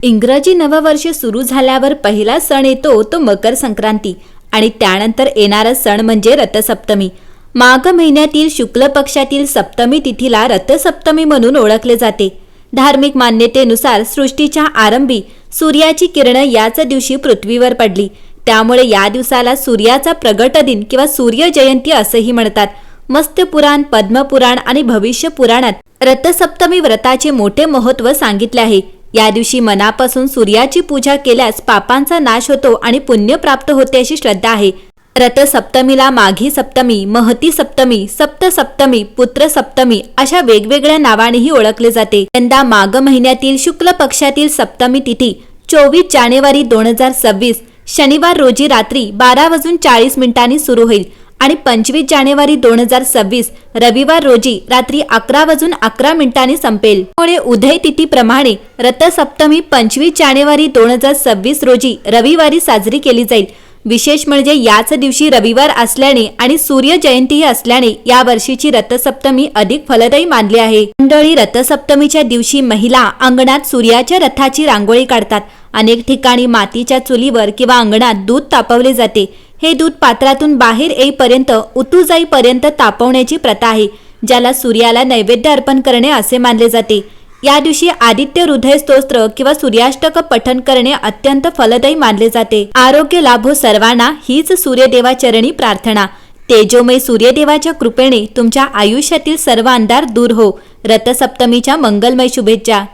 इंग्रजी नववर्ष सुरू झाल्यावर पहिला सण येतो तो मकर संक्रांती आणि त्यानंतर येणारा सण म्हणजे रथसप्तमी। माघ महिन्यातील शुक्ल पक्षातील सप्तमी तिथीला रथसप्तमी म्हणून ओळखले जाते। धार्मिक मान्यतेनुसार सृष्टीच्या आरंभी सूर्याची किरणे याच दिवशी पृथ्वीवर पडली, त्यामुळे या दिवसाला सूर्याचा प्रगट दिन किंवा सूर्य जयंती असेही म्हणतात। मत्स्य पुराण, पद्मपुराण आणि भविष्य पुराणात रथसप्तमी व्रताचे मोठे महत्त्व सांगितले आहे। या दिवशी मनापासून सूर्याची पूजा केल्यास पापांचा नाश होतो आणि पुण्य प्राप्त होते अशी श्रद्धा आहे। रथसप्तमीला माघी सप्तमी, महती सप्तमी, सप्तसप्तमी, पुत्र सप्तमी अशा वेगवेगळ्या नावानेही ओळखले जाते। यंदा माघ महिन्यातील शुक्ल पक्षातील सप्तमी तिथी 24 जानेवारी 2026 शनिवार रोजी रात्री 12:40 सुरू होईल आणि 25 जानेवारी 2026 रविवार रोजी रात्री 11:11 संपेल। त्यामुळे उदय तिथीप्रमाणे रथसप्तमी 25 जानेवारी 2026 रोजी रविवारी साजरी केली जाईल। विशेष म्हणजे याच दिवशी रविवार असल्याने आणि सूर्य जयंतीही असल्याने या वर्षीची रथसप्तमी अधिक फलदायी मानली आहे। मंडळी, रथसप्तमीच्या दिवशी महिला अंगणात सूर्याच्या रथाची रांगोळी काढतात। अनेक ठिकाणी मातीच्या चुलीवर किंवा अंगणात दूध तापवले जाते। हे दूध पात्रातून बाहेर येईपर्यंत उतू जाईपर्यंत तापवण्याची प्रथा आहे, ज्याला सूर्याला नैवेद्य अर्पण करणे असे मानले जाते। या दिवशी आदित्य हृदय स्तोत्र किंवा सूर्याष्टक पठण करणे अत्यंत फलदायी मानले जाते। आरोग्य लाभो सर्वांना हीच सूर्यदेवाचरणी प्रार्थना। तेजोमय सूर्यदेवाच्या कृपेने तुमच्या आयुष्यातील सर्व अंधार दूर हो। रथसप्तमीच्या मंगलमय शुभेच्छा।